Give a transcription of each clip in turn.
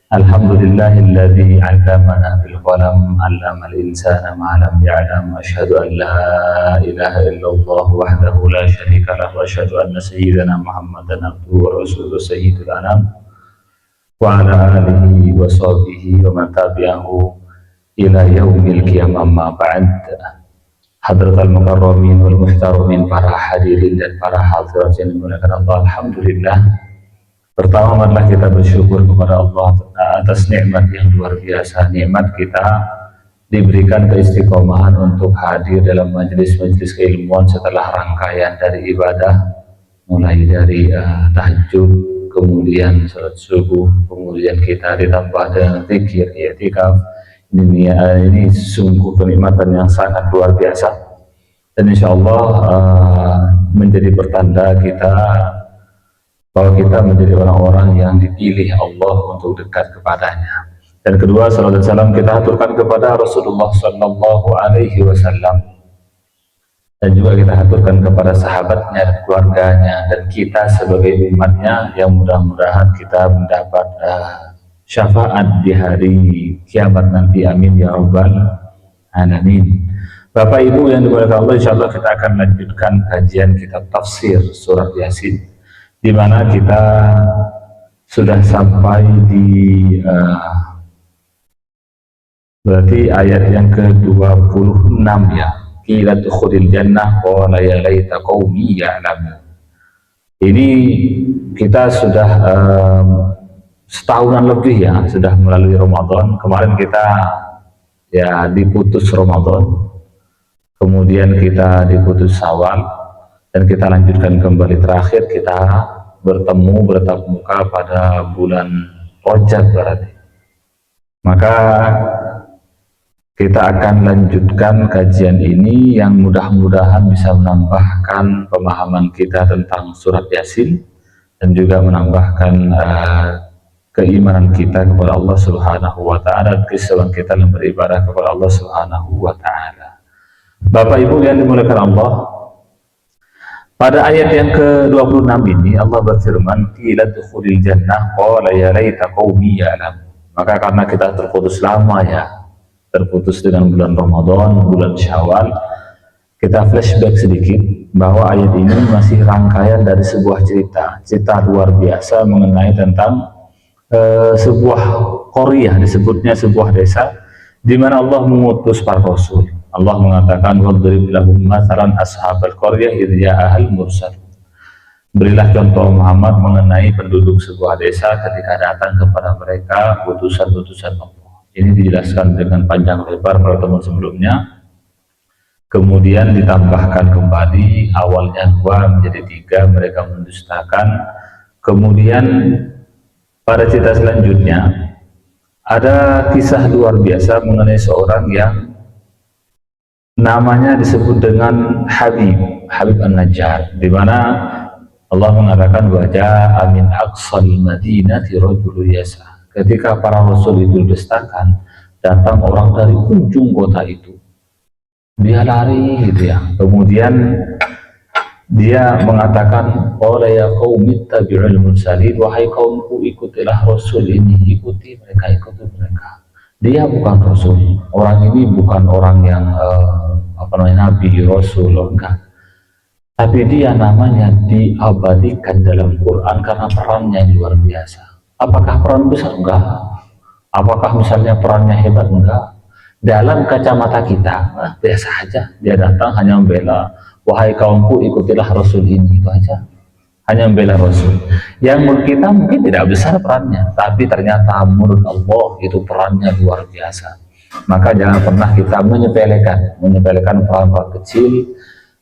Alhamdulillahilladzi 'allamana bil qalam 'allamal insana ma lam ya'lam asyhadu an la ilaha illallah wahdahu la syarika lahu wa asyhadu anna sayyidana Muhammadan abduhu wa rasuluhu sayyidul anam wa ala alihi wa sahbihi wa man tabi'ahu ila yaumil qiyamah amma ba'd. Hadratal mukarramin wal muhtaramin, para hadirin dan para hadirat yang dimuliakan Allah, alhamdulillah. Pertama, marilah kita bersyukur kepada Allah atas nikmat yang luar biasa. Nikmat kita diberikan keistiqomahan untuk hadir dalam majelis-majelis keilmuan setelah rangkaian dari ibadah, mulai dari tahajud, kemudian salat subuh, kemudian kita ditambah dengan zikir, i'tikaf. Ini sungguh kenikmatan yang sangat luar biasa, dan insya Allah menjadi pertanda kita bahwa kita menjadi orang-orang yang dipilih Allah untuk dekat kepadanya. Dan kedua, salawat dan salam kita aturkan kepada Rasulullah Sallallahu Alaihi Wasallam, dan juga kita aturkan kepada sahabatnya dan keluarganya, dan kita sebagai umatnya yang mudah-mudahan kita mendapat syafaat di hari kiamat nanti. Amin ya rabbal alamin. Bapak Ibu yang dimuliakan Allah, insya Allah kita akan lanjutkan kajian kitab tafsir surat Yasin, di mana kita sudah sampai di berarti ayat yang ke-26 ya. Qila dukhulil jannah qala ya laita qaumi ya'lamun. Ini kita sudah setahunan lebih ya, sudah melalui Ramadan. Kemarin kita ya diputus Ramadan, kemudian kita diputus Syawal, dan kita lanjutkan kembali. Terakhir kita bertemu bertatap muka pada bulan Rajab berarti. Maka kita akan lanjutkan kajian ini yang mudah-mudahan bisa menambahkan pemahaman kita tentang surat Yasin, dan juga menambahkan keimanan kita kepada Allah Subhanahu wa taala, kesalahan kita dalam beribadah kepada Allah Subhanahu wa taala. Bapak Ibu yang dimuliakan Allah, pada ayat yang ke-26 ini Allah berfirman, qila dukhulil jannah qala ya laita qaumi ya'lam. Maka karena kita terputus lama ya, terputus dengan bulan Ramadan, bulan Syawal, kita flashback sedikit bahwa ayat ini masih rangkaian dari sebuah cerita luar biasa mengenai tentang sebuah qaryah, disebutnya sebuah desa di mana Allah mengutus para rasul. Allah mengatakan, wadrib lahum mathalan ashabal qaryah idh ja'ahal mursal. Berilah contoh Muhammad mengenai penduduk sebuah desa ketika datang kepada mereka utusan-utusan Allah. Ini dijelaskan dengan panjang lebar pada teman sebelumnya. Kemudian ditambahkan kembali, awalnya 2 menjadi 3, mereka mendustakan. Kemudian pada cerita selanjutnya ada kisah luar biasa mengenai seorang yang namanya disebut dengan Habib An-Najjar, di mana Allah mengatakan wajah amin aqsal madinati rajulu yasa. Ketika para rasul itu dustakan, datang orang dari ujung kota itu, dia lari gitu ya. Kemudian dia mengatakan, qala ya qaumi tabi'ul mursalin, wahai kaumku ikutilah rasul ini, ikuti mereka, ikuti mereka. Dia bukan rasul, orang ini bukan orang yang nabi, rasul, enggak. Tapi dia namanya diabadikan dalam Quran karena perannya yang luar biasa. Apakah peran besar? Enggak. Apakah misalnya perannya hebat? Enggak. Dalam kacamata kita biasa aja. Dia datang hanya membela, wahai kaumku ikutilah rasul ini, itu aja. Hanya membela rasul. Yang menurut kita mungkin tidak besar perannya, tapi ternyata menurut Allah itu perannya luar biasa. Maka jangan pernah kita menyepelekan peran-peran kecil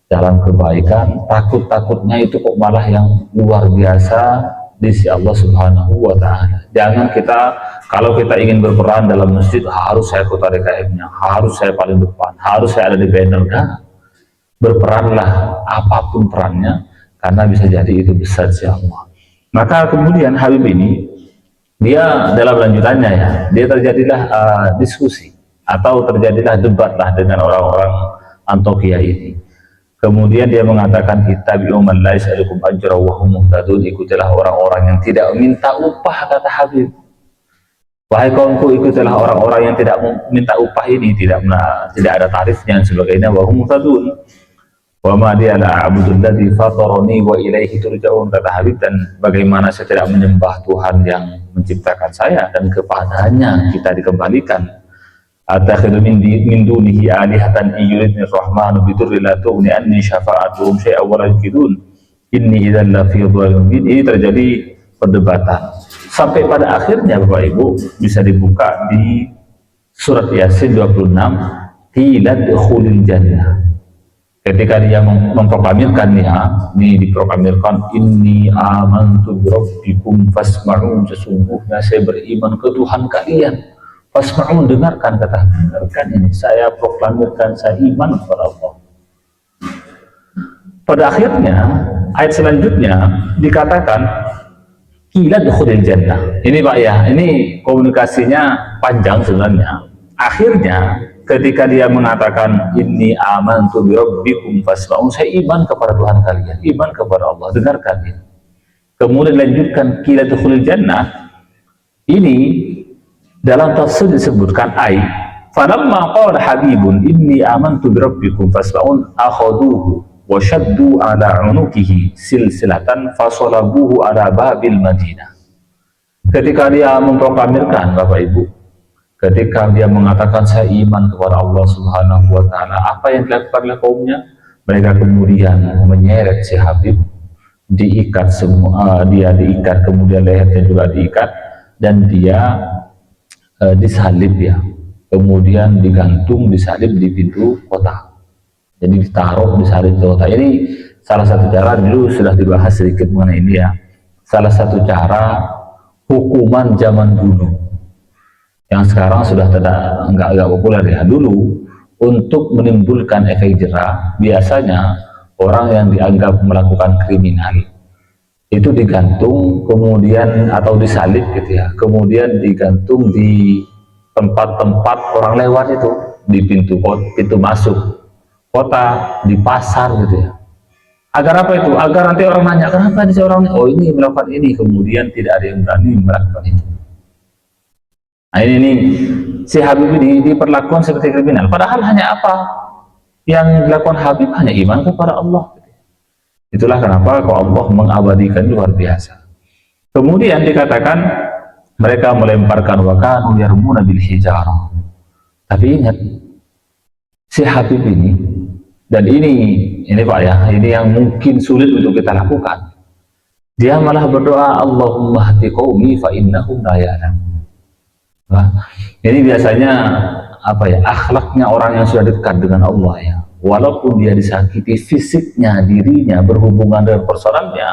dalam kebaikan. Takutnya itu kok malah yang luar biasa di sisi Allah Subhanahu wa taala. Jangan kita, kalau kita ingin berperan dalam masjid, harus saya kota DKM-nya, harus saya paling depan, harus saya ada di banner. Berperanlah apapun perannya, karena bisa jadi itu besar sisi Allah. Maka kemudian Habib ini, dia dalam lanjutannya ya, dia terjadilah diskusi atau terjadilah debat lah dengan orang-orang Antioquia ini. Kemudian dia mengatakan, ittabi'u man la yas'alukum ajra wa hum muhtadun, ikutilah orang-orang yang tidak meminta upah, kata Habib. Wahai kaumku, ikutilah orang-orang yang tidak minta upah ini, tidak ada tarifnya dan sebagainya. Wa hum muhtadun. Wa ma di'ala a'budul ladzi fatarani wa ilaihi turja'un. Kata Habib, dan bagaimana saya tidak menyembah Tuhan yang menciptakan saya dan kepadanya kita dikembalikan. Atakhidu min dunihi alihatan iyuridni rahmanu bidurri la tughni anni syafa'atuhum syai'an wa la yukidun. Inni idzan la fi dhalalin mubin. Ini terjadi perdebatan sampai pada akhirnya Bapak Ibu bisa dibuka di surat Yasin 26, qila dukhulil jannah. Ketika dia memproklamirkan ini diproklamirkan, inni amantu birabbikum fasma'un, sesungguhnya saya beriman ke Tuhan kalian. Fasma'un, dengarkan, kata dengarkan ini, saya proklamirkan saya iman kepada Allah. Pada akhirnya ayat selanjutnya dikatakan qila dukhulil jannah. Ini Pak ya, ini komunikasinya panjang sebenarnya. Akhirnya ketika dia mengatakan inni amantu birabbikum fasma'un, saya iman kepada Tuhan kalian, iman kepada Allah, dengarkan ini. Kemudian lanjutkan qila dukhulil jannah. Ini dalam tafsir disebutkan falamma qala habibun inni amantu birabbikum fasma'un akhaduhu wa syaddu ala unukihi silsilatan fasolabuhu ala babil Madinah. Ketika dia memproklamirkan Bapak Ibu, ketika dia mengatakan saya iman kepada Allah Subhanahu wa taala, apa yang dilakukan oleh kaumnya? Mereka kemudian menyeret si Habib, diikat semua, dia diikat, kemudian lehernya juga diikat, dan dia disalib ya, kemudian digantung, disalib di pintu kota. Jadi ditaruh disalib di kota. Ini salah satu cara, dulu sudah dibahas sedikit mengenai ini ya. Salah satu cara hukuman zaman dulu yang sekarang sudah enggak populer ya. Dulu untuk menimbulkan efek jerah, biasanya orang yang dianggap melakukan kriminal itu digantung kemudian atau disalib gitu ya, kemudian digantung di tempat-tempat orang lewat itu, di pintu masuk kota, di pasar gitu ya. Agar apa itu? Agar nanti orang nanya, kenapa ini seorang ini? Oh, ini melakukan ini, kemudian tidak ada yang berani melakukan itu. Nah ini si Habib ini diperlakukan seperti kriminal, padahal hanya apa yang dilakukan Habib? Hanya iman kepada Allah. Itulah kenapa kok Allah mengabadikan luar biasa. Kemudian dikatakan mereka melemparkan wa kanu yarmuna bil hijarah. Tapi ingat, si Habib ini, dan ini Pak ya, ini yang mungkin sulit untuk kita lakukan. Dia malah berdoa, Allahumma hati qaumi fa innahum la ya'lamun. Nah, ini biasanya apa ya, akhlaknya orang yang sudah dekat dengan Allah ya. Walaupun dia disakiti fisiknya, dirinya, berhubungan dengan persoalannya,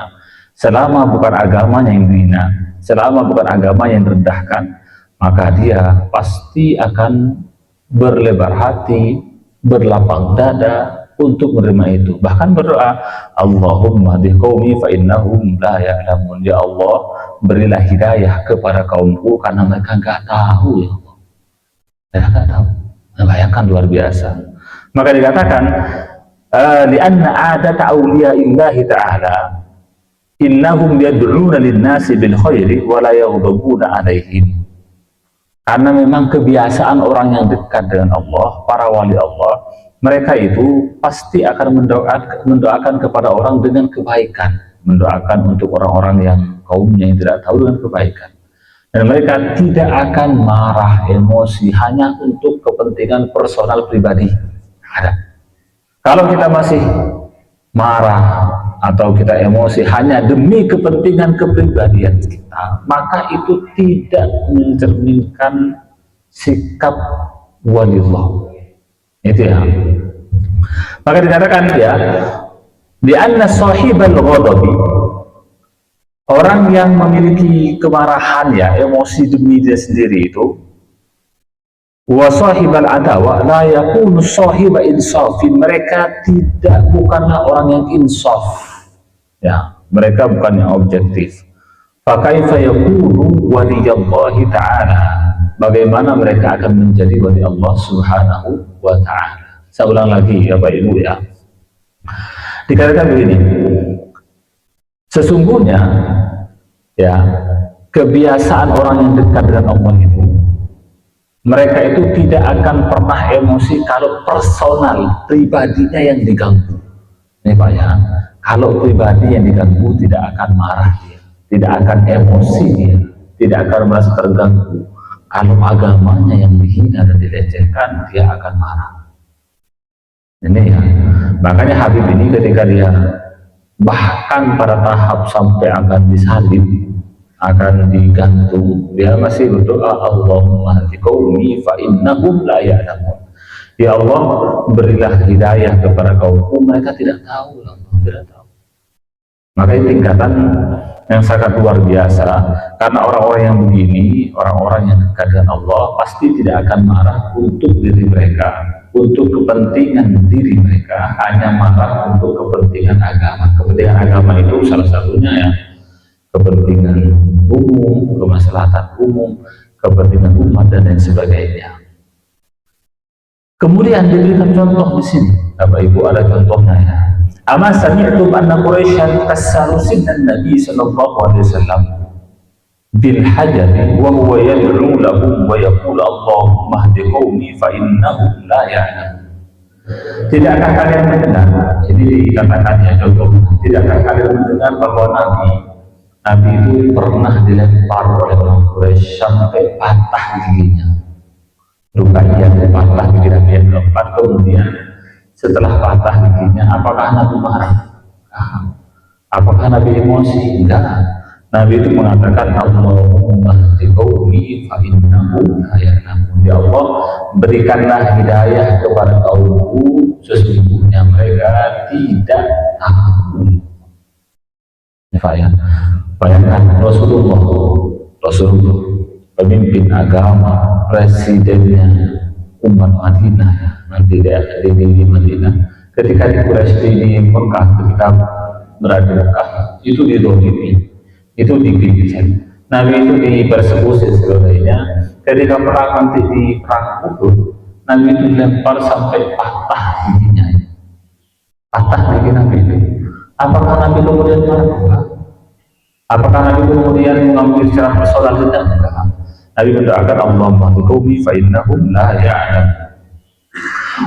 selama bukan agamanya yang dihina, selama bukan agama yang direndahkan, maka dia pasti akan berlebar hati, berlapang dada untuk menerima itu. Bahkan berdoa, Allahumma hdi qaumi fa innahum la ya'lamun. Ya Allah, berilah hidayah kepada kaumku karena mereka nggak tahu ya Allah. Mereka nggak tahu. Nah, bayangkan, luar biasa. Maka dikatakan li'anna adata awliyaillahi ta'ala innahum yad'una lin-nasi bil khairi wa la yaghdabuna 'alaihim. Karena memang kebiasaan orang yang dekat dengan Allah, para wali Allah, mereka itu pasti akan mendoakan kepada orang dengan kebaikan, mendoakan untuk orang-orang yang kaumnya yang tidak tahu dengan kebaikan. Dan mereka tidak akan marah, emosi hanya untuk kepentingan personal pribadi. Ada. Kalau kita masih marah atau kita emosi hanya demi kepentingan kepribadian kita, maka itu tidak mencerminkan sikap waliullah. Itu ya. Maka dikatakan ya, di anna sahibal ghadabi, orang yang memiliki kemarahan ya, emosi demi dia sendiri itu, wa sahibal adawa la yakunu sahiba insafin, mereka bukanlah orang yang insaf ya, mereka bukan yang objektif. Fa kaifa yakunu waliyallahi ta'ala, bagaimana mereka akan menjadi wali Allah Subhanahu wa ta'ala. Saya ulang lagi ya Bapak Ibu ya, dikatakan begini, sesungguhnya ya, kebiasaan orang yang dekat dengan Allah itu Mereka itu tidak akan pernah emosi kalau personal, pribadinya yang diganggu. Ini Pak ya, kalau pribadi yang diganggu tidak akan marah dia, tidak akan emosi dia, tidak akan merasa terganggu. Kalau agamanya yang dihina dan dilecehkan, dia akan marah. Ini ya, makanya Habib ini ketika dia bahkan pada tahap sampai akan disalib, akan digantung, dia masih berdoa, Allahumma hdi qaumi fa innahum la ya'lamun. Ya Allah, berilah hidayah kepada kaumku, mereka tidak tahu, Allah tidak tahu. Makanya tingkatan yang sangat luar biasa, karena orang-orang yang begini, orang-orang yang dekat dengan Allah pasti tidak akan marah untuk diri mereka, untuk kepentingan diri mereka, hanya marah untuk kepentingan agama. Kepentingan agama itu salah satunya ya kepentingan umum, kemaslahatan umum, kepentingan umat dan lain sebagainya. Kemudian diberikan contoh di sini, Bapak Ibu ada contohnya ya. Ama sami'tum anna Quraisyan kassaru sinnan Nabi sallallahu alaihi wasallam bil hajari wa huwa yad'u lahum wa yaqulu Allahumma hdi qaumi fa innahum la ya'lamun. Tidakkah kalian mendengar? Jadi dikatakan ya contoh, tidakkah kalian mendengar bahwa Nabi itu pernah dilempar oleh orang Quraisy sampai patah giginya. Rukaiyyah patah gigi Nabi yang keempat, kemudian setelah patah giginya, apakah Nabi marah? Apakah Nabi emosi? Enggak. Nabi itu mengatakan, Allahumma hdi qaumi fa innahum la ya'lamun. Ya Allah, berikanlah hidayah kepada kaumku, sesungguhnya mereka tidak tahu. Ya, bayangkan Rasulullah, pemimpin agama, presidennya umat Madinah, nanti di Madinah, ketika di Quraisy di Mekah, ketika berada di Mekah, itu didolimi, itu digigit. Nabi itu dipersekusi sebagainya. Ketika perang nanti di perang Uhud, Nabi itu dilempar sampai patah giginya, patah gigi Nabi itu. Apakah Nabi kemudian marah? Apakah Nabi kemudian mengambil secara personal? Tidak. Nabi mendoakan Allahumma hdi qaumi fa innahum la ya'lamun.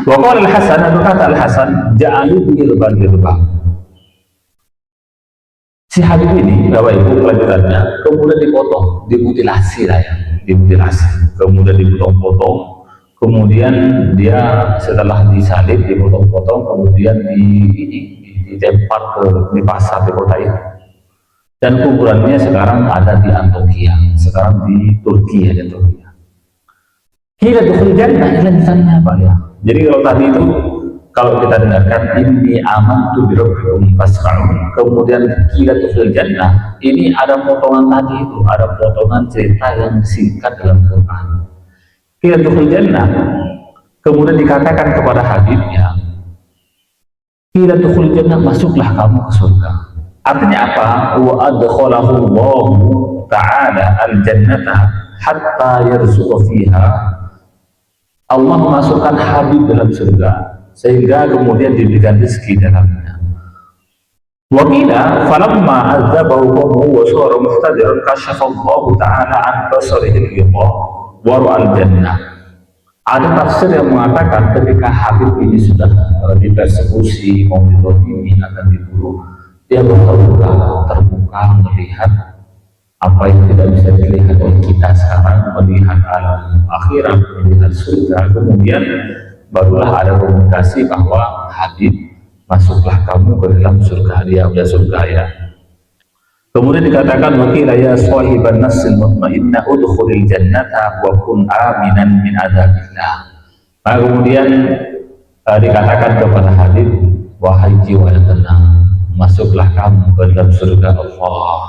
Wa qala al-Hasan, berkata al-Hasan, ja'alu irban. Si Habib ini, Bapak Ibu, kelanjutannya kemudian dipotong, dimutilasi lah ya, dimutilasi, kemudian dipotong-potong, kemudian dia setelah disalib, dipotong-potong, kemudian ditempel di pasar di kota itu. Dan kuburannya sekarang ada di Antokia, sekarang di Turki ya, di Turki. Kira dukhul jannah, lanjutannya apa ya? Jadi kalau tadi itu, kalau kita dengarkan inni amantu bi rabbikum fasma'un, kemudian kira dukhul jannah, ini ada potongan tadi itu, ada potongan cerita yang singkat dalam Quran. Kira dukhul jannah, kemudian dikatakan kepada Habibnya, kira dukhul jannah, masuklah kamu ke surga. Artinya apa? Wa adkhalahu Allah ta'ala al-jannata hatta yarzuqa fiha. Allah masukkan Habib dalam surga sehingga kemudian diberikan rezeki dalamnya. Wa qila falamma azabahu qawmuhu wa sara muhtadiran kashafa Allah ta'ala an basarihi al-ghita wa ra'al jannah. Ada tafsir yang mengatakan ketika Habib ini sudah dipersekusi, mau didolimi, akan dibunuh, dia terbuka melihat apa yang tidak bisa dilihat oleh kita sekarang, melihat alam akhirat, melihat surga. Kemudian barulah ada komunikasi bahwa Habib, masuklah kamu ke dalam surga dia, surga ya. Kemudian dikatakan wakila ya sahiban nasil mutmainna udkhulil jannata wa kun aminan min adzabillah. Nah, kemudian dikatakan kepada Habib, wahai jiwa yang tenang, masuklah kamu ke dalam surga Allah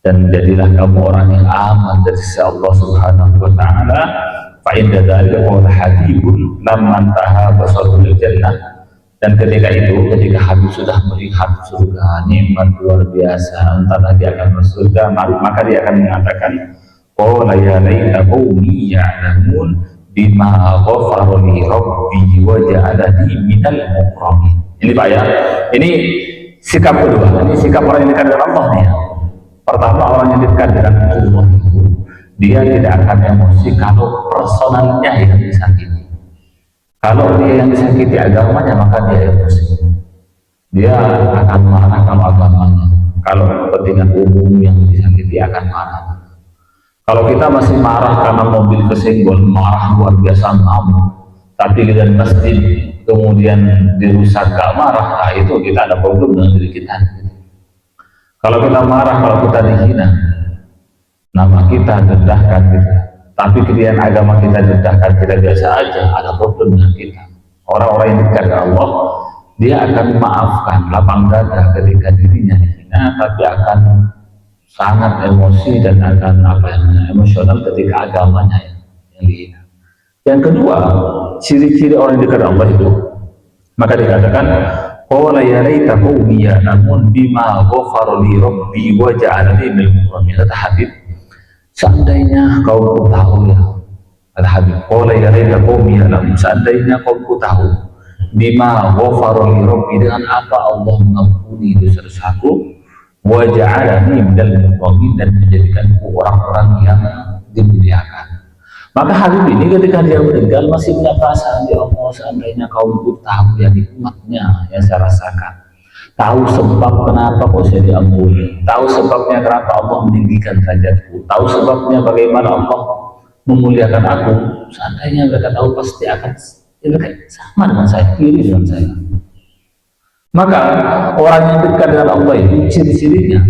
dan jadilah kamu orang yang aman dari sisi Allah Subhanahu wa taala. Fa inda dzalika qala Habibun lamma taha basarul jannah. Dan ketika itu, ketika Habib sudah melihat surga, nikmat luar biasa, entah dia akan masuk surga, maka dia akan mengatakan, qala ya laita qaumi ya'lamun bima ghafara li rabbi wa ja'alani minal mukramin. Ini Pak ya, ini sikap kedua, ini sikap orang yang dekat dengan Allah nih ya. Pertama, orang yang dekat dengan Allah itu dia tidak akan emosi kalau personalnya yang disakiti. Kalau dia yang disakiti agamanya, maka dia emosi. Dia akan marah kalau agamanya. Kalau kepentingan umum yang disakiti akan marah. Kalau kita masih marah karena mobil kesenggol, marah luar biasa ngamuk, tapi di masjid kemudian dirusak gak marah, nah itu kita ada problem dengan diri kita. Kalau kita marah, kalau kita dihina, nama kita dedahkan kita, tapi kemudian agama kita dedahkan, kita biasa aja, ada problem dengan kita. Orang-orang yang dekat dengan Allah, dia akan memaafkan lapang dada ketika dirinya dihina, tapi akan sangat emosi dan akan emosional ketika agamanya yang dihina. Yang kedua, ciri-ciri orang dekat Allah itu, maka dikatakan qala ya laita qaumi ya'lamun bima ghafara li rabbi wa ja'alani minal mukramin. Kata Habib, seandainya kaumku tahu ya, kata Habib, qala ya laita qaumi ya'lamun, seandainya kaumku tahu bima ghafara li rabbi, dengan apa Allah mengampuni dosa-dosaku, wa ja'alani minal mukramin, dan menjadikanku orang-orang yang dimuliakan. Maka Habib ini ketika dia meninggal masih punya perasaan, ya Allah, seandainya kaumku tahu ya nikmatnya yang saya rasakan, tahu sebab kenapa kok saya diampuni, tahu sebabnya kenapa Allah meninggikan derajatku, tahu sebabnya bagaimana Allah memuliakan aku, seandainya mereka tahu pasti akan sama dengan saya, iri dengan saya. Maka orang yang dekat dengan Allah itu ciri-cirinya,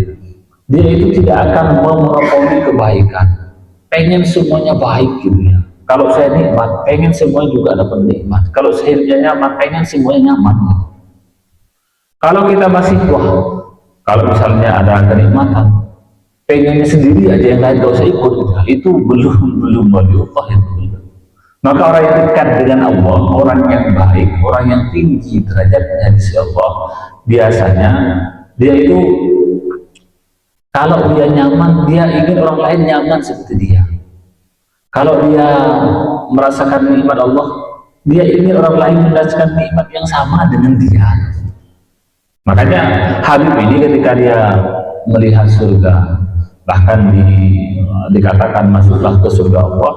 dia itu tidak akan memonopoli kebaikan, pengen semuanya baik gitu ya. Kalau saya nikmat, pengen semuanya juga dapat nikmat. Kalau saya nyaman, pengen semuanya nyaman gitu. Kalau kita masih kalau misalnya ada kenikmatan, pengennya sendiri aja, yang lain gak usah ikut gitu. Itu belum waliullah itu. Maka orang yang dekat dengan Allah, orang yang baik, orang yang tinggi derajatnya di sisi Allah, biasanya dia itu kalau dia nyaman, dia ingin orang lain nyaman seperti dia. Kalau dia merasakan nikmat Allah, dia ingin orang lain merasakan nikmat yang sama dengan dia. Makanya Habib ini ketika dia melihat surga, bahkan dikatakan masuklah ke surga Allah,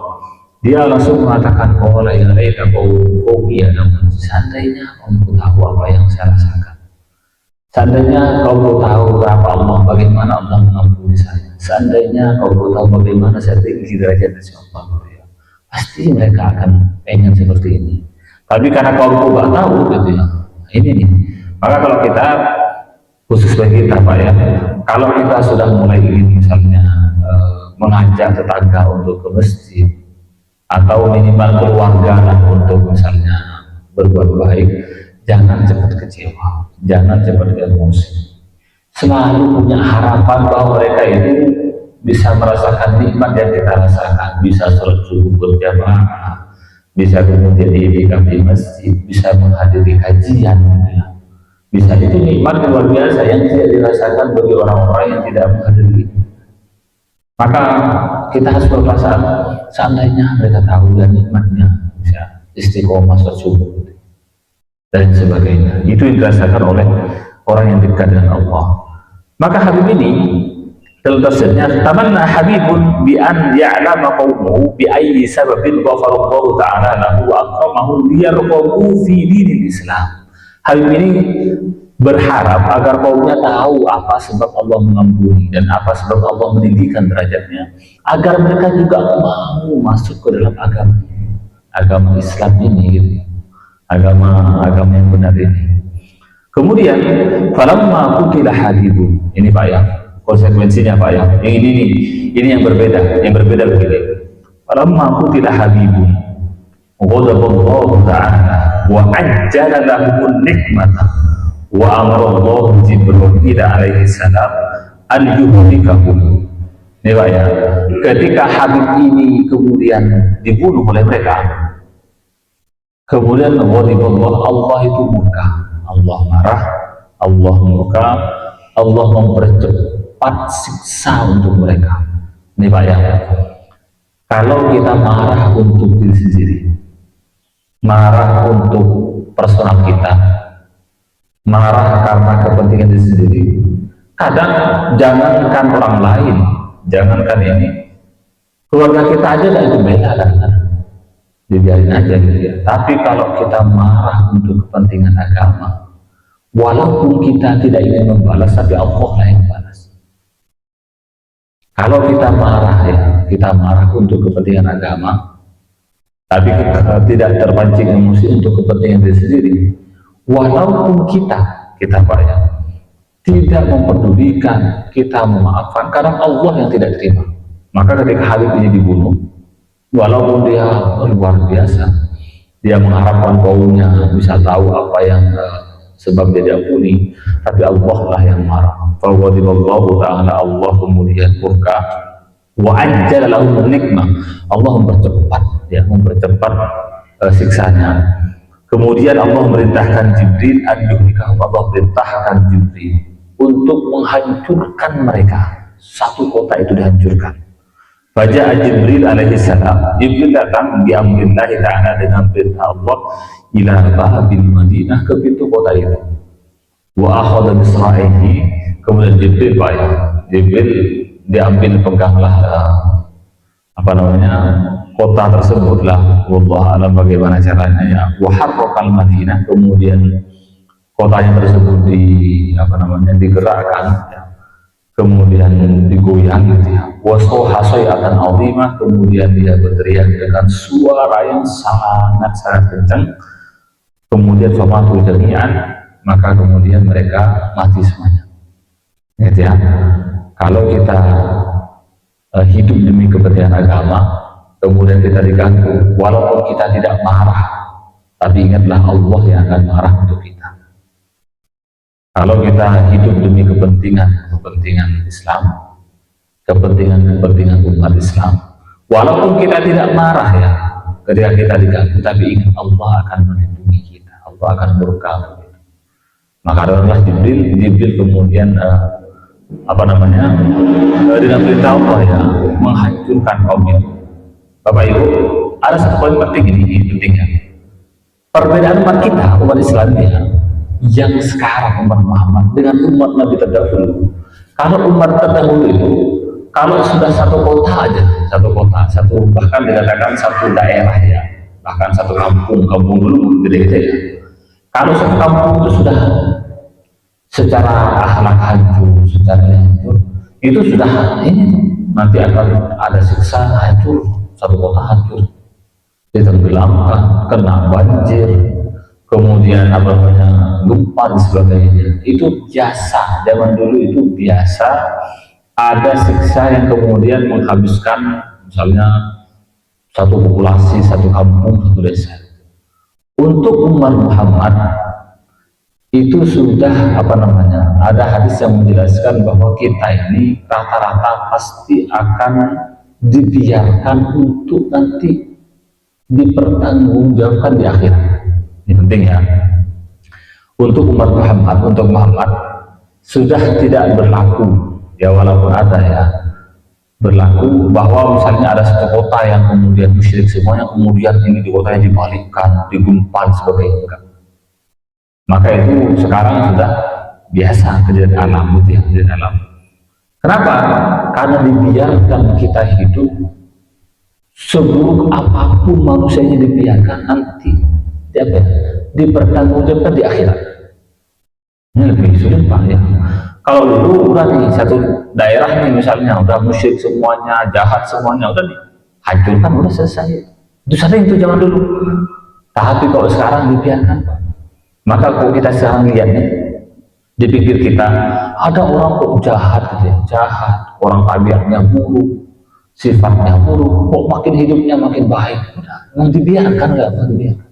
dia langsung mengatakan, qala ya laita qaumi ya'lamun, seandainya kamu tahu apa yang saya rasakan, seandainya kamu tahu berapa Allah, bagaimana Allah mengampuni saya, seandainya kamu tahu bagaimana saya tinggi derajat di sisi Allah, ya, pasti mereka akan pengen seperti ini. Tapi karena kamu nggak tahu gitu ya, ini nih. Maka kalau kita, khusus bagi kita Pak ya, kalau kita sudah mulai ingin misalnya mengajak tetangga untuk ke masjid, atau minimal keluarga untuk misalnya berbuat baik, jangan cepat kecewa, jangan cepat emosi. Selalu punya harapan bahwa mereka itu bisa merasakan nikmat yang kita rasakan, bisa sholat subuh berjamaah, bisa kemudian itikaf di masjid, bisa menghadiri kajian, ya. Bisa itu nikmat yang luar biasa yang tidak dirasakan bagi orang-orang yang tidak menghadiri. Maka kita harus berperasaan, seandainya mereka tahu dan nikmatnya, bisa istiqomah sholat subuh dan sebagainya. Itu yang dirasakan oleh orang yang dekat dengan Allah. Maka Habib ini dalam tafsirnya, tamanna Habibun bi an ya'lama qaumuhu bi ayyi sababin ghafarallahu ta'ala lahu wa akramahu liyarqabu fi dinil Islam. Habib ini berharap agar kaumnya tahu apa sebab Allah mengampuni dan apa sebab Allah meninggikan derajatnya, agar mereka juga mau masuk ke dalam agama Islam ini gitu. Agama yang benar ini. Kemudian falamma qutila Habibun, ini Pak ya, konsekuensinya Pak ya. Yang ini yang berbeda begini. Falamma qutila Habibun ghadaballahu ta'ala wa ajjala lahum nikmata wa amarallahu Jibril alaihi salam an yuhlikahum. Ini Pak ya, ketika Habib ini kemudian dibunuh oleh mereka, kemudian Allah itu murka, Allah marah, Allah murka, Allah mempercepat siksa untuk mereka. Ini Pak ya, kalau kita marah untuk diri sendiri, marah untuk personal kita, marah karena kepentingan diri sendiri, kadang jangankan orang lain, jangankan ini, Keluarga kita aja lah itu beda kan, dibiarin aja gitu ya. Tapi kalau kita marah untuk kepentingan agama, walaupun kita tidak ingin membalas, tapi Allah lah yang balas. Kalau kita marah ya, kita marah untuk kepentingan agama, tapi kita tidak terpancing emosi untuk kepentingan diri sendiri, walaupun kita Pak ya, tidak memperdulikan, kita memaafkan, karena Allah yang tidak terima. Maka ketika Habib ini dibunuh, walaupun dia luar biasa, dia mengharapkan kaumnya bisa tahu apa yang sebab dia diampuni, tapi Allah lah yang marah. Faghadiballahu ta'ala, Allah kemudian murka, wa ajjala lahum nikmah, Allah mempercepat siksanya. Kemudian Allah merintahkan Jibril Allah perintahkan Jibril untuk menghancurkan mereka. Satu kota itu dihancurkan. Baca Jibril alaihi salam, Jibril datang biamrillahi ta'ala dengan perintah Allah ila babil Madinah, ke pintu kota itu. Wa akhadha bisra'ihi, kemudian Jibril diambil peganglah kota tersebut lah. Wallahu alam bagaimana caranya ya. Wa harraqal Madinah, kemudian kotanya tersebut digerakkan ya. Kemudian digoyang gitu ya. Wasoha soyatan azimah, kemudian dia berteriak dengan suara yang sangat kencang. Kemudian famatu jami'an, maka kemudian mereka mati semuanya. Gitu ya. Kalau kita hidup demi kepentingan agama, kemudian kita diganggu, walaupun kita tidak marah, tapi ingatlah Allah yang akan marah untuk kita. Kalau kita hidup demi kepentingan Islam, kepentingan umat Islam, walaupun kita tidak marah ya ketika kita diganggu, tapi ingat Allah akan melindungi kita, Allah akan murka. Maka adalah Jibril kemudian dengan perintah Allah ya menghancurkan kaum itu. Bapak Ibu, ada satu poin penting ini pentingnya. Perbedaan umat kita, umat Islam ya, yang sekarang umat Muhammad dengan umat Nabi terdahulu. Kalau umat terdahulu itu, kalau sudah satu kota aja, bahkan dikatakan satu daerah ya, bahkan satu kampung dulu gede-gede ya. Kalau satu kampung itu sudah secara akhlak hancur, itu sudah nanti akan ada siksa hancur, satu kota hancur, ditenggelamkan, kena banjir, kemudian gempa dan sebagainya. Itu biasa, zaman dulu itu biasa ada siksa yang kemudian menghabiskan misalnya satu populasi, satu kampung, satu desa. Untuk umat Muhammad itu sudah ada hadis yang menjelaskan bahwa kita ini rata-rata pasti akan dibiarkan untuk nanti dipertanggungjawabkan di akhirat. Ini penting ya. Untuk umat Muhammad sudah tidak berlaku ya, walaupun ada ya berlaku bahwa misalnya ada satu kota yang kemudian musyrik semuanya, kemudian ini di kotanya dibalikkan, digempal sebagainya. Maka itu sekarang sudah biasa, kejadian alam gitu ya, kejadian alam. Kenapa? Karena dibiarkan kita hidup, seburuk apapun manusianya dibiarkan, nanti dipertanggungjawabkan di akhirat. Ini lebih sulit Pak ya. Kalau dulu udah nih satu daerah nih misalnya udah musyrik semuanya, jahat semuanya, udah dihancurkan, udah selesai. Itu sering itu zaman dulu. Tapi kalau sekarang dibiarkan Pak. Maka kalau kita sekarang lihat nih, di pikir kita ada orang kok jahat gitu ya, jahat, orang tabiatnya buruk, sifatnya buruk, kok makin hidupnya makin baik. Udah, yang dibiarkan nggak apa dibiarkan.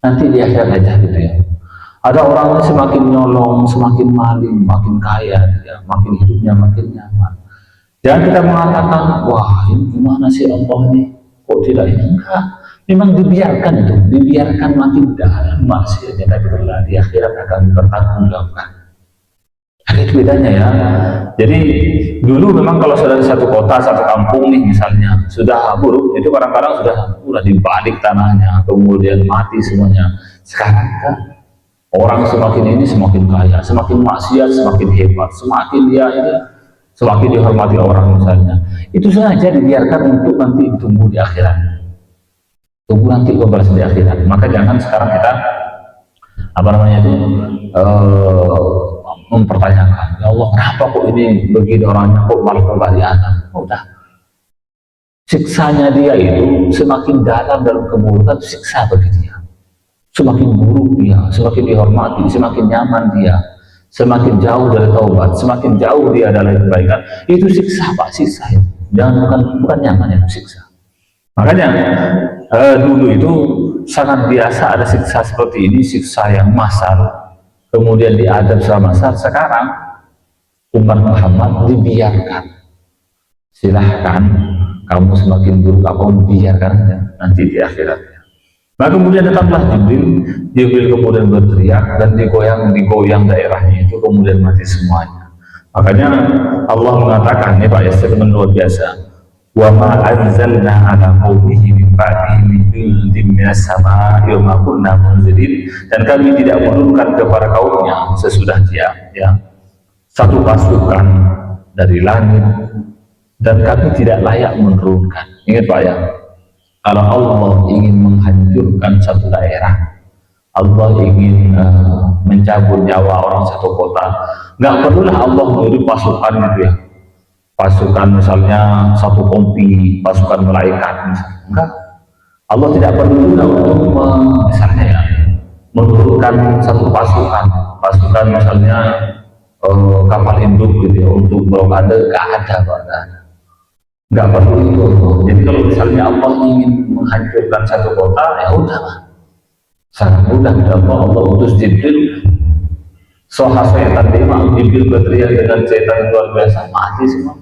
Nanti di akhirat aja gitu ya. Ada orang semakin nyolong, semakin maling, makin kaya, ya, makin hidupnya makin nyaman. Jangan kita mengatakan, wah ini gimana sih Allah ini, kok tidak ini? Enggak, memang dibiarkan itu, dibiarkan makin dalam maksiatnya, tapi telah di akhirat akan dipertanggungjawabkan. Itu bedanya ya. Jadi dulu memang kalau sudah di satu kota, satu kampung nih misalnya sudah buruk, itu kadang-kadang sudah dibalik tanahnya, kemudian mati semuanya. Sekarang kan orang semakin ini semakin kaya, semakin maksiat semakin hebat, semakin dia ini semakin dihormati orang misalnya, itu sengaja dibiarkan untuk nanti ditunggu di akhirat, tunggu nanti balas di akhirat. Maka jangan sekarang kita apa namanya itu mempertanyakan, ya Allah kenapa kok ini begini orangnya, kok malah kembali Adam. Udah, siksanya dia itu semakin dalam keburukan, siksa bagi dia. Semakin buruk dia, semakin dihormati, semakin nyaman dia, semakin jauh dari taubat, semakin jauh dia dari kebaikan. Itu siksa Pak, siksa itu. Jangan bukan nyaman, itu siksa. Makanya dulu itu sangat biasa ada siksa seperti ini, siksa yang massal, kemudian diadab secara massal. Sekarang umat Muhammad dibiarkan. Silahkan kamu semakin buruk apa biarkan aja nanti di akhirat. Maka kemudian datanglah Jibril kemudian berteriak dan digoyang daerahnya itu, kemudian mati semuanya. Makanya Allah mengatakan, ya Pak ya, statement luar biasa. Wa ma anzalna ala qaumihi min ba'dihi min jundin minas sama'i wa ma kunna munzilin, dan kami tidak menurunkan kepada kaumnya sesudah dia ya satu pasukan dari langit, dan kami tidak layak menurunkan. Ingat Pak ya, kalau Allah ingin menghancurkan satu daerah, Allah ingin mencabut nyawa orang satu kota, nggak perlulah Allah mengirim pasukan gitu ya, pasukan misalnya satu kompi, pasukan malaikat misalnya. Enggak, Allah tidak perlu juga untuk misalnya ya menurunkan satu pasukan misalnya kapal induk gitu ya untuk blokade. Nggak ada Pak, nggak perlu itu. Jadi kalau misalnya Allah ingin menghancurkan satu kota, ya udah sangat mudah. Allah utus Jibril, setan lima, Jibril berteriak dengan setan yang luar biasa, mati semua.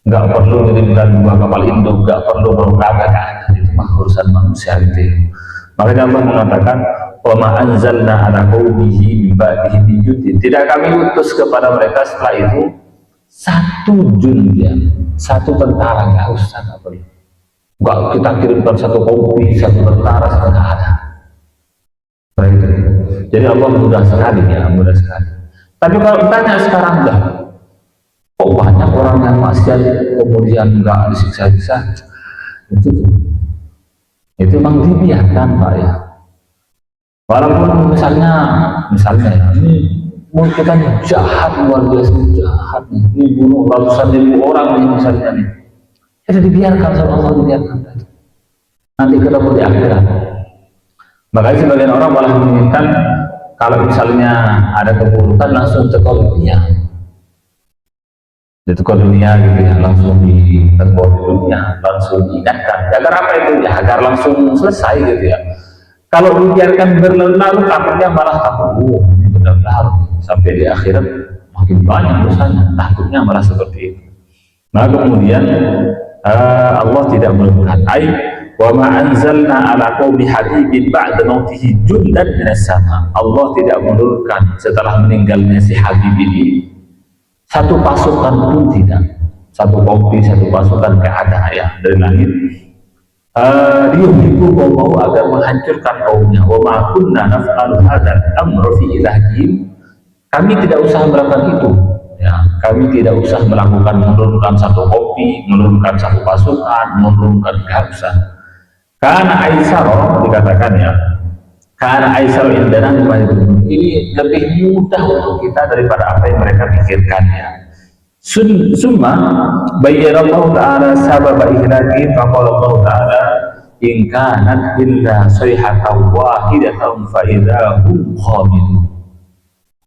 Nggak perlu mengirimkan dua kapal induk, nggak perlu berangkat, itu mah urusan manusia itu. Makanya Allah mengatakan, wa ma anzalna ala qaumihi min ba'dihi min jundin, tidak kami utus kepada mereka setelah itu satu jundian, satu tentara. Nggak usah, nggak perlu. Nggak kita kirimkan satu kompi, satu tentara, nggak ada. Baik. Jadi Allah mudah sekali ya, mudah sekali. Tapi kalau tanya sekarang dah, kok banyak orang yang maksiat kemudian nggak disiksa-siksa? Itu memang dibiarkan Pak ya. Walaupun misalnya ya, ini mungkin kan jahat, luar biasa jahat nih, ini bunuh ratusan ribu orang nih misalnya nih, itu dibiarkan sama Allah, dibiarkan nanti ketemu di akhirat. Makanya sebagian orang malah menginginkan kalau misalnya ada keburukan langsung tekor dunia, ditekor dunia gitu ya, langsung ditekor di dunia, langsung diingatkan. Agar apa itu ya? Agar langsung selesai gitu ya. Kalau dibiarkan berlalu-lalu, takutnya malah takut, ini benar-benar sampai di akhirat makin banyak dosanya, takutnya malah seperti itu. Nah kemudian Allah tidak menurunkan ayat, wa ma anzalna ala qaumi habibin ba'da mautihi jundan minas sama. Allah tidak menurunkan setelah meninggalnya si Habib ini satu pasukan pun tidak, satu kompi, satu pasukan gak ada ya dari langit. Dia mau agar menghancurkan kaumnya. Wa ma kunna naf'alu hadzal amra fi ilahihim, kami tidak usah melakukan itu ya, kami tidak usah melakukan menurunkan satu kompi, menurunkan satu pasukan, menurunkan, gak usah. Karena Aisyah dikatakan ya, karena Aisyah indana, ini lebih mudah untuk kita daripada apa yang mereka pikirkan ya. Summa bayyana Allah Ta'ala sababa ihlaki, faqala Allah Ta'ala in kanat illa sayhatan wahidatan fa idza hum khamidun.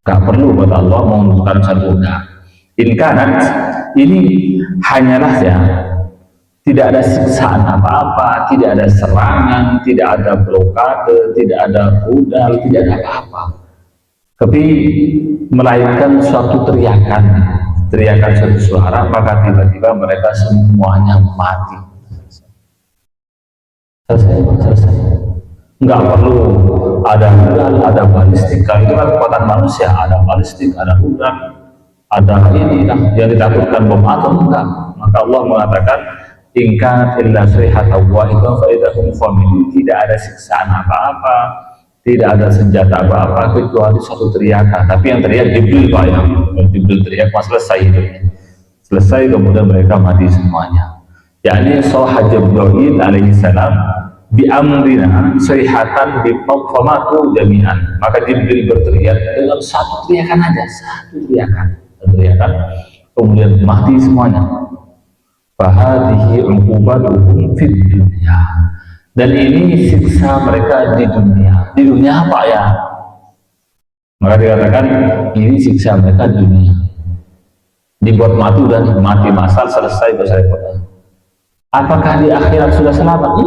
Gak perlu buat Allah mengutuskan satu enggak. In kanat ini hanyalah ya, tidak ada siksaan apa-apa, tidak ada serangan, tidak ada blokade, tidak ada rudal, tidak ada apa-apa, tapi melainkan suatu teriakan suatu suara, maka tiba-tiba mereka semuanya mati. Selesai. Nggak perlu ada rudal, ada balistik. Kalau itu kan kekuatan manusia, ada balistik, ada rudal, ada ini yang ditakutkan bom atom, enggak. Maka Allah mengatakan ingkar illa sayhatan wahidah fa idahum khamidun, tidak ada siksaan apa-apa, tidak ada senjata apa-apa kecuali satu teriakan. Tapi yang teriak Jibril Pak ya, Jibril teriak pas selesai hidupnya. Selesai kemudian mereka mati semuanya. Yakni sahha Jibril alaihi salam bi amrina sayhatan bi famatu jami'an. Maka Jibril berteriak dengan satu teriakan aja, satu teriakan. Kemudian mati semuanya. Fahadihi uqubatuhum fid dunya. Dan ini siksa mereka di dunia. Di dunia apa ya? Maka dikatakan ini siksa mereka di dunia. Dibuat mati dan mati masal, selesai bahasa repotnya. Apakah di akhirat sudah selamat?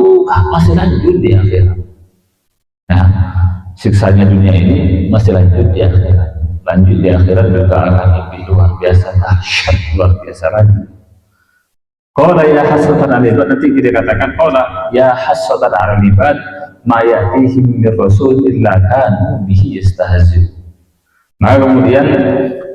Masih lanjut di akhirat. Nah, siksanya dunia ini masih lanjut di akhirat. Lanjut di akhirat juga akan lebih luar biasa, dahsyat, luar biasa lagi. Qala ya hasratan 'alal ibad, nanti kita katakan qala ya hasratan 'alal ibad ma ya'tihim mir rasul illa kanu bihi yastahzi'. Nah kemudian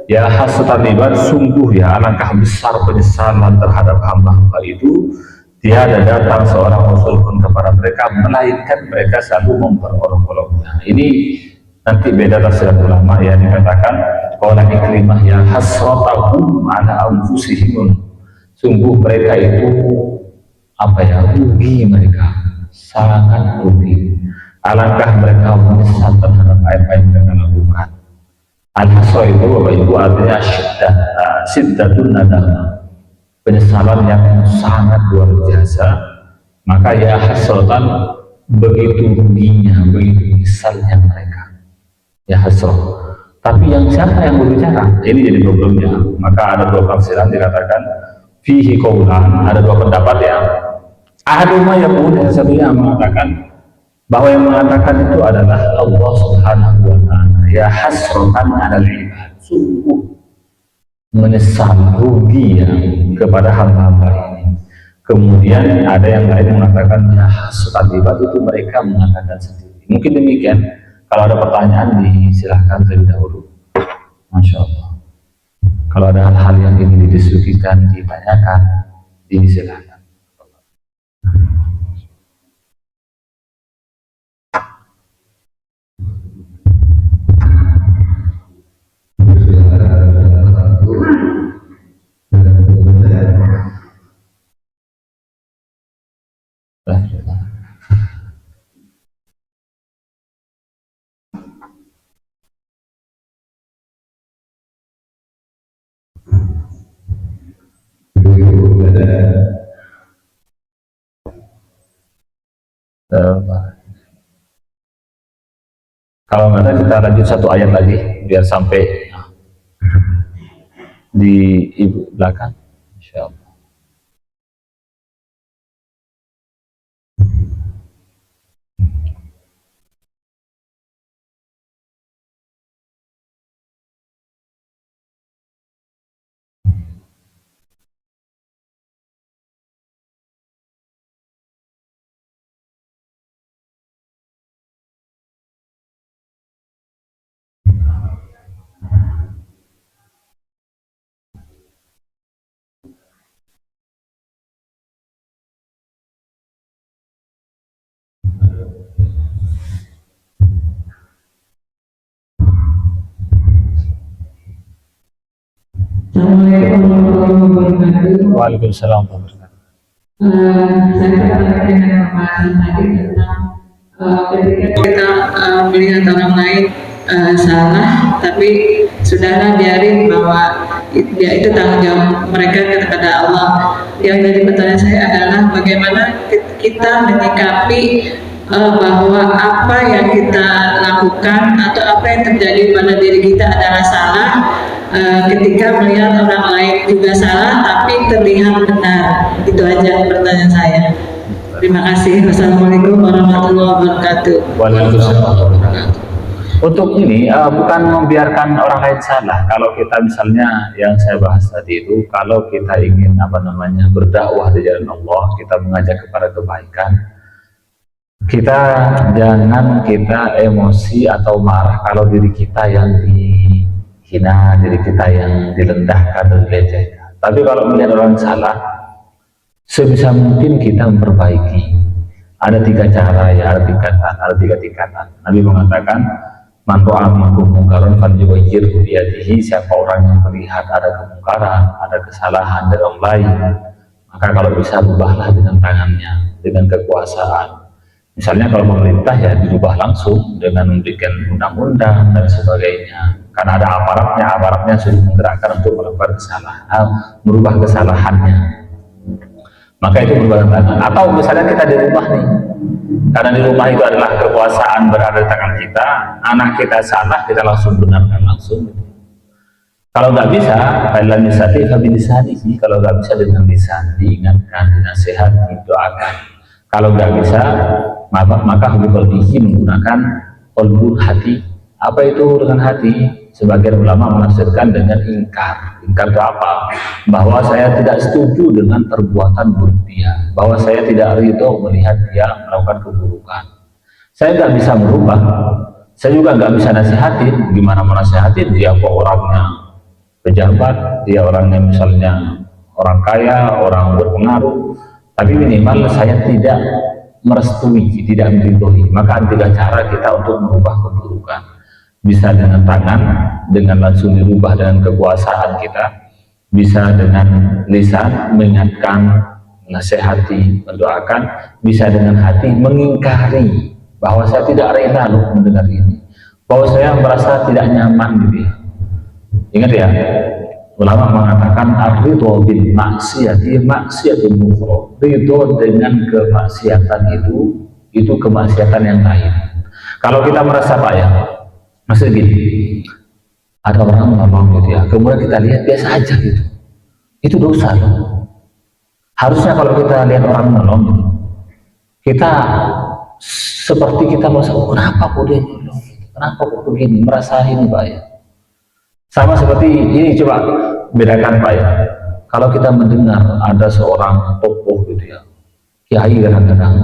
ya hasratan ibad, sungguh ya alangkah besar penyesalan terhadap hamba-hamba itu, tiada datang seorang rasul pun kepada mereka melainkan mereka selalu memperolok-oloknya. Ini nanti beda tafsir ulama ya, dikatakan qala Ikrimah ya hasratahum ala anfusihim, sungguh mereka itu rugi, mereka sangat rugi, alangkah mereka menyesal terhadap apa yang mereka lakukan. Al-hasra itu Bapak Ibu artinya syiddatun nadama, penyesalan yang sangat luar biasa. Maka ya hasratan, begitu ruginya, begitu nyesalnya mereka, ya hasrat. Tapi yang siapa yang berbicara? Ini jadi problemnya. Maka ada dua tafsiran, dikatakan fihi qaulan, ada dua pendapat ya. Ahaduma yaqul, yang satunya mengatakan bahwa yang mengatakan itu adalah Allah Subhanahu wa ta'ala, ya hasratan 'alal ibad, sungguh menyesal, rugi ya kepada hamba-hamba ini. Kemudian ada yang lain mengatakan ya hasratan ibad itu mereka mengatakan sendiri. Mungkin demikian. Kalau ada pertanyaan disilahkan terlebih dahulu. Masya Allah. Kalau ada hal-hal yang ingin didiskusikan, ditanyakan, disilahkan. Kalau nggak ada kita lanjut satu ayat lagi biar sampai di belakang, insya Allah. Assalamualaikum warahmatullahi wabarakatuh. Waalaikumsalam warahmatullahi wabarakatuh. Saya tertarik dengan pembahasan tadi tentang ketika kita melihat orang lain salah, tapi sudahlah biarin bahwa dia itu tanggung jawab mereka kepada Allah. Yang jadi pertanyaan saya adalah bagaimana kita menyikapi bahwa apa yang kita lakukan atau apa yang terjadi pada diri kita adalah salah, ketika melihat orang lain juga salah tapi terlihat benar. Itu aja pertanyaan saya. Terima kasih. Wassalamualaikum warahmatullahi wabarakatuh. Waalaikumsalam. Untuk ini bukan membiarkan orang lain salah. Kalau kita misalnya yang saya bahas tadi itu, kalau kita ingin berdakwah di jalan Allah, kita mengajak kepada kebaikan, kita jangan kita emosi atau marah kalau diri kita yang dihina, diri kita yang dilendahkan dan dilecehkan. Tapi kalau melihat orang salah, sebisa mungkin kita memperbaiki. Ada tiga cara ya, ada tiga tingkatan. Nabi mengatakan Man ra'a minkum munkaran falyughayyirhu biyadihi, siapa orang yang melihat ada kemungkaran, ada kesalahan dari orang lain, maka kalau bisa rubahlah dengan tangannya, dengan kekuasaan. Misalnya kalau pemerintah ya dirubah langsung dengan memberikan undang-undang dan sebagainya, karena ada aparatnya sudah menggerakkan untuk melakukan kesalahan, merubah kesalahannya, maka itu berubah tangan. Atau misalnya kita di rumah nih, karena di rumah itu adalah kekuasaan berada di tangan kita, anak kita salah, kita langsung benarkan langsung. Kalau nggak bisa, kalau nggak bisa dengan lisan, diingatkan, dinasehati, doakan. Kalau nggak bisa, maka qalbihi, menggunakan qalbu, hati. Apa itu dengan hati? Sebagian ulama menafsirkan dengan ingkar. Ingkar itu apa? Bahwa saya tidak setuju dengan perbuatan buruk dia, bahwa saya tidak ridho melihat dia melakukan keburukan. Saya nggak bisa merubah, saya juga nggak bisa nasihatin. Gimana mau nasihatin? Dia kok orangnya pejabat, dia orangnya misalnya orang kaya, orang berpengaruh, tapi minimal saya tidak merestui, tidak meridhoi. Maka tiga cara kita untuk merubah keburukan. Bisa dengan tangan, dengan langsung dirubah dengan kekuasaan kita. Bisa dengan lisan, mengingatkan, nasihati, mendoakan. Bisa dengan hati, mengingkari bahwa saya tidak rela loh mendengar ini, bahwa saya merasa tidak nyaman gitu ya. Ingat ya, ulama mengatakan ar-ridho bil maksiati maksiatun ukhra. Ridho dengan kemaksiatan itu kemaksiatan yang lain. Kalau kita merasa Pak ya, maksud gini, ada orang menolong gitu ya, kemudian kita lihat biasa aja gitu, itu dosa. Harusnya kalau kita lihat orang menolong gitu, kita seperti kita merasa, oh, kenapa kok dia nolong, kenapa kok begini, merasa ini Pak ya. Sama seperti ini, coba bedakan Pak ya, kalau kita mendengar ada seorang tokoh gitu ya, kiai kadang-kadang,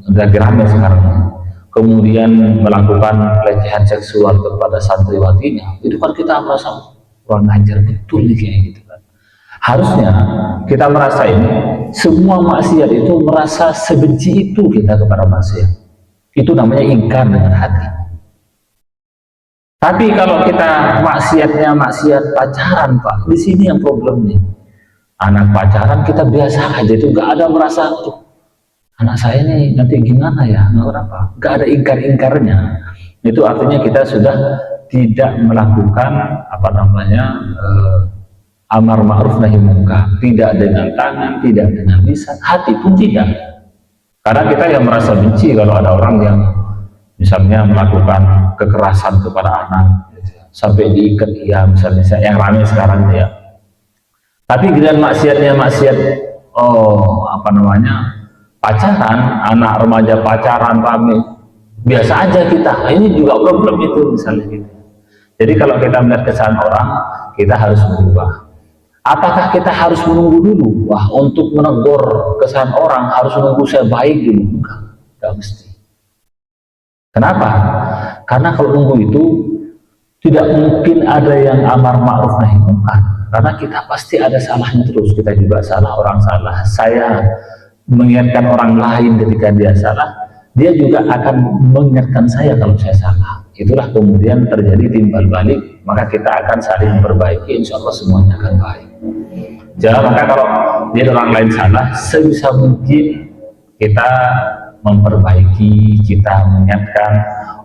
ada ramai sekarang, kemudian melakukan pelecehan seksual kepada santriwatinya, itu kan kita merasa kurang ajar betul nih kayak gitu kan. Harusnya kita merasa ini semua maksiat itu merasa sebenci itu kita kepada maksiat, itu namanya ingkar dengan hati. Tapi kalau kita maksiatnya maksiat pacaran Pak, di sini yang problem nih, anak pacaran kita biasa aja, itu nggak ada merasa anak saya nih nanti gimana ya, nggak ada ingkar-ingkarnya. Itu artinya kita sudah tidak melakukan amar ma'ruf nahi munkar, tidak dengan tangan, tidak dengan lisan, hati pun tidak. Karena kita yang merasa benci kalau ada orang yang misalnya melakukan kekerasan kepada anak sampai diikat ya, misalnya yang ramai sekarang ya. Tapi dengan maksiatnya maksiat pacaran, anak remaja pacaran rame, biasa aja kita. Ini juga problem itu misalnya gitu. Jadi kalau kita melihat kesalahan orang, kita harus berubah. Apakah kita harus menunggu dulu? Wah, untuk menegur kesalahan orang harus menunggu saya baik dulu? Enggak mesti. Kenapa? Karena kalau nunggu itu tidak mungkin ada yang amar ma'ruf nahi munkar. Karena kita pasti ada salahnya terus. Kita juga salah, orang salah. Saya mengingatkan orang lain ketika dia salah, dia juga akan mengingatkan saya kalau saya salah. Itulah kemudian terjadi timbal balik, maka kita akan saling memperbaiki, insya Allah semuanya akan baik. Maka kalau dia orang lain salah, sebisa mungkin kita memperbaiki, kita mengingatkan.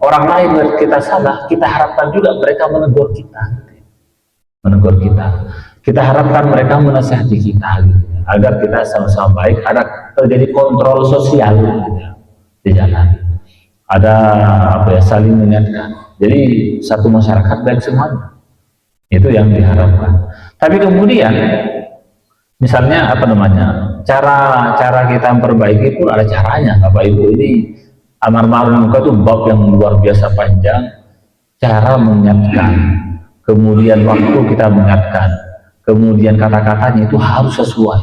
Orang lain kita salah, kita harapkan juga mereka menegur kita. Kita harapkan mereka menasihati kita gitu, agar kita sama-sama baik, ada terjadi kontrol sosial gitu, di jalan. Ada saling mengingatkan. Jadi satu masyarakat baik semuanya. Itu yang diharapkan. Tapi kemudian misalnya cara kita memperbaiki pun ada caranya Bapak Ibu. Ini amar ma'ruf nahi munkar itu bab yang luar biasa panjang. Cara mengingatkan, kemudian waktu kita mengingatkan, kemudian kata-katanya itu harus sesuai.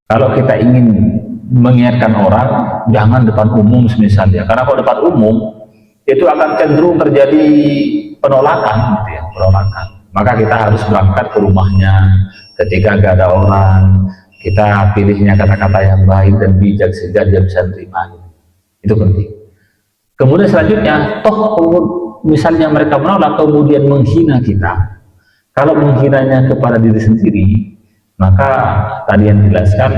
Kalau kita ingin mengingatkan orang, jangan depan umum misalnya, karena kalau depan umum itu akan cenderung terjadi penolakan gitu ya, penolakan. Maka kita harus berangkat ke rumahnya ketika gak ada orang, kita pilihnya kata-kata yang baik dan bijak sehingga dia bisa menerima gitu. Itu penting. Kemudian selanjutnya, misalnya mereka menolak kemudian menghina kita, kalau menghinanya kepada diri sendiri, maka tadi yang dijelaskan,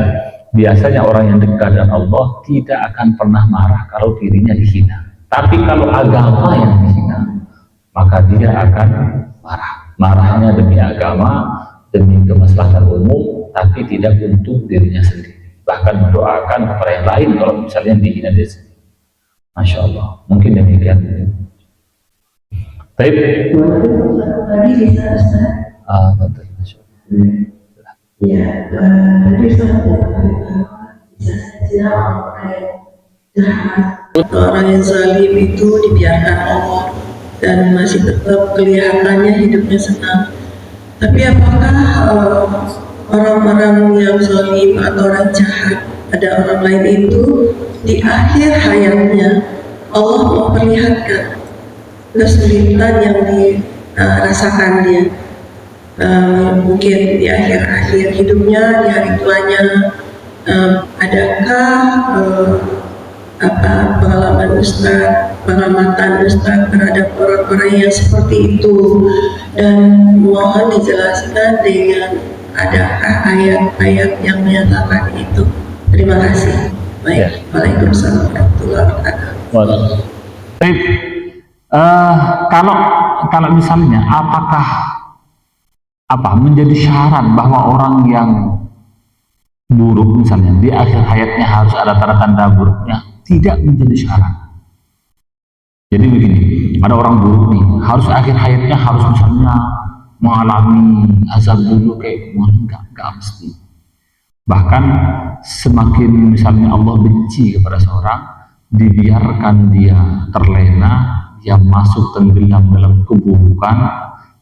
biasanya orang yang dekat dengan Allah tidak akan pernah marah kalau dirinya dihina. Tapi kalau agama yang dihina, maka dia akan marah. Marahnya demi agama, demi kemaslahatan umum, tapi tidak untuk dirinya sendiri. Bahkan mendoakan kepada yang lain kalau misalnya dihina dia sendiri. Masya Allah. Mungkin demikian. Baik. Tadi bisa Ustaz. Betul. Masya Allah. Ya, tadi Ustaz mengatakan bisa saja orang yang jahat atau orang yang zalim itu dibiarkan Allah dan masih tetap kelihatannya hidupnya senang. Tapi apakah orang-orang yang zalim atau orang jahat, ada orang lain itu di akhir hayatnya Allah memperlihatkan kesulitan yang dirasakan dia, mungkin di akhir hidupnya, di hari tuanya, adakah pengalaman Ustaz, pengamatan Ustaz terhadap orang-orang yang seperti itu, dan mohon dijelaskan dengan adakah ayat-ayat yang menyatakan itu. Terima kasih. Baik, Waalaikumsalam warahmatullahi wabarakatuh. Baik. Kalau misalnya apakah menjadi syarat bahwa orang yang buruk misalnya di akhir hayatnya harus ada tanda-tanda buruknya? Tidak menjadi syarat. Jadi begini, ada orang buruk nih, harus akhir hayatnya harus misalnya mengalami azab dulu kayak enggak mesti. Bahkan semakin misalnya Allah benci kepada seorang, dibiarkan dia terlena, dia masuk tenggelam dalam keburukan,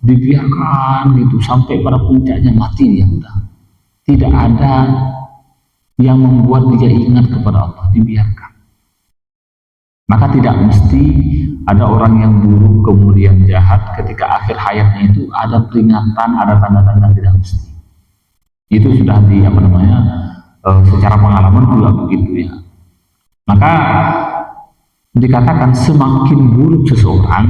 dibiarkan gitu sampai pada puncaknya mati dia udah. Tidak ada yang membuat dia ingat kepada Allah, dibiarkan. Maka tidak mesti ada orang yang buruk kemudian jahat ketika akhir hayatnya itu ada peringatan, ada tanda-tanda, tidak mesti. Itu sudah secara pengalaman juga begitu ya. Maka dikatakan semakin buruk seseorang,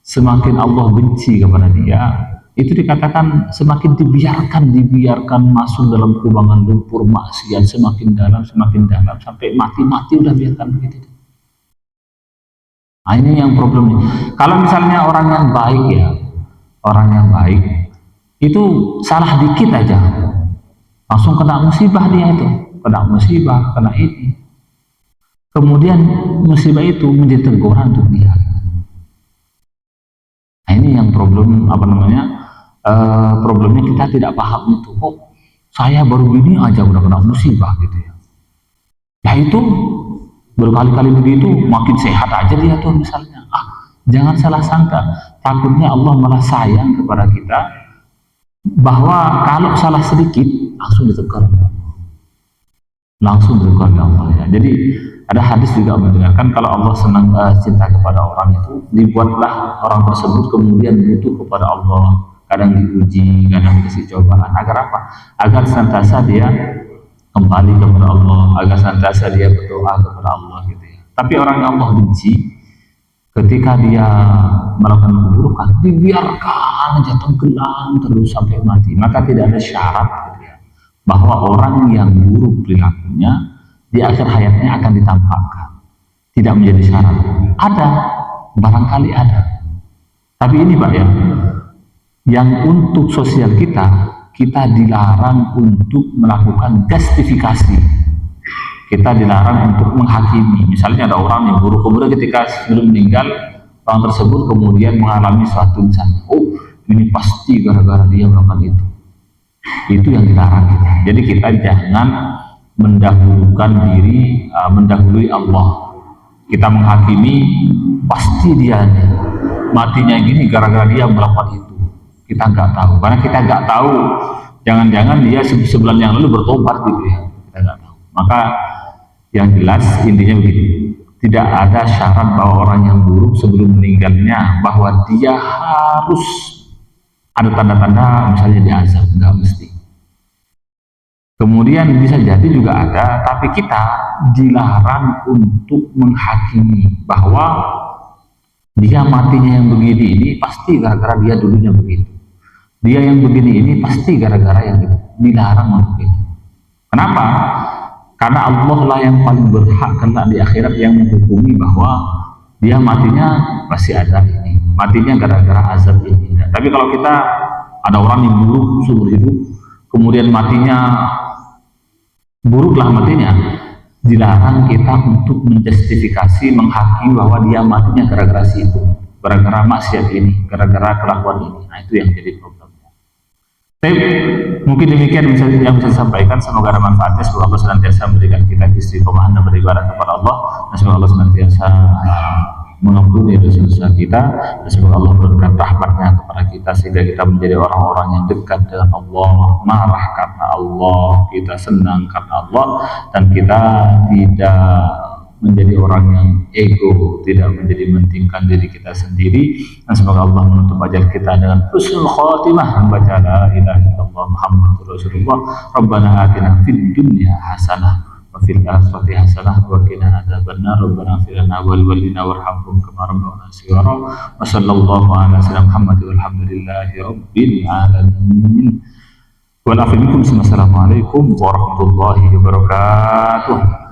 semakin Allah benci kepada dia, itu dikatakan semakin dibiarkan masuk dalam kubangan lumpur maksiat semakin dalam sampai mati udah biarkan begitu. Nah, ini yang problemnya. Kalau misalnya orang yang baik itu salah dikit aja langsung kena musibah dia itu, kena ini. Kemudian musibah itu menjadi teguran untuk dia. Nah, ini yang problemnya kita tidak paham itu. Kok saya baru gini aja udah kena musibah gitu ya. Ya itu berkali-kali begitu, makin sehat aja dia tuh misalnya. Jangan salah sangka, takutnya Allah malah sayang kepada kita, bahwa kalau salah sedikit langsung ditegur oleh Allah ya. Jadi ada hadis juga menjelaskan kalau Allah senang cinta kepada orang itu, dibuatlah orang tersebut kemudian butuh kepada Allah, kadang diuji, kadang dikasih cobaan. Agar apa? Agar senantiasa dia kembali kepada Allah, agar senantiasa dia berdoa kepada Allah gitu ya. Tapi orang yang Allah benci, ketika dia melakukan keburukan, dibiarkan aja tenggelam terus sampai mati. Maka tidak ada syarat gitu ya, bahwa orang yang buruk perilakunya di akhir hayatnya akan ditampakkan. Tidak menjadi syarat. Ada, barangkali ada. Tapi ini Pak ya, yang untuk sosial kita dilarang untuk melakukan justifikasi. Kita dilarang untuk menghakimi. Misalnya ada orang yang buruk, kemudian ketika sebelum meninggal, orang tersebut kemudian mengalami suatu misalnya, ini pasti gara-gara dia melakukan itu. Itu yang dilarang kita. Jadi kita jangan mendahulukan diri, mendahului Allah. Kita menghakimi, pasti dia matinya gini gara-gara dia melakukan itu. Kita nggak tahu, karena kita nggak tahu, jangan-jangan dia sebulan yang lalu bertobat gitu ya, kita nggak tahu. Maka yang jelas intinya begitu, tidak ada syarat bahwa orang yang buruk sebelum meninggalnya bahwa dia harus ada tanda-tanda misalnya diazab, nggak mesti. Kemudian bisa jadi juga ada, tapi kita dilarang untuk menghakimi bahwa Dia matinya yang begini ini pasti gara-gara dia dulunya begitu. Dia yang begini ini pasti gara-gara yang itu. Dilarang untuk itu. Kenapa? Karena Allah lah yang paling berhak kelak di akhirat yang menghukumi bahwa dia matinya pasti azab ini. Matinya gara-gara azab ini. Tapi kalau kita ada orang yang buruk seumur hidup, kemudian matinya buruklah matinya, dilarang kita untuk menjustifikasi, menghakimi bahwa dia matinya gara-gara situ, gara-gara maksiat ini, gara-gara kelakuan ini. Nah, itu yang jadi problemnya. Tapi mungkin demikian yang bisa disampaikan. Semoga ada manfaatnya. Semoga Allah senantiasa memberikan kita istiqomah dan beribadah kepada Allah, dan semoga Allah senantiasa mengampuni dosa-dosa kita, dan semoga Allah memberikan rahmatnya kepada kita sehingga kita menjadi orang-orang yang dekat dengan Allah, marah karena Allah, kita senang karena Allah, dan kita tidak menjadi orang yang ego, tidak menjadi mementingkan diri kita sendiri. Dan semoga Allah menutup ajal kita dengan husnul khatimah, membaca la ilaha illallah Muhammadur Rasulullah. Rabbana atina fid dunya hasanah wa fil akhirati hasanah wa qina adzabannar. Rabbana ighfir lana wa liwalidina warhamhum kama rabbana shighara. Wa sallallahu ala sayyidina Muhammad walhamdulillahi rabbil alamin. Wal afikum. Assalamualaikum warahmatullahi wabarakatuh.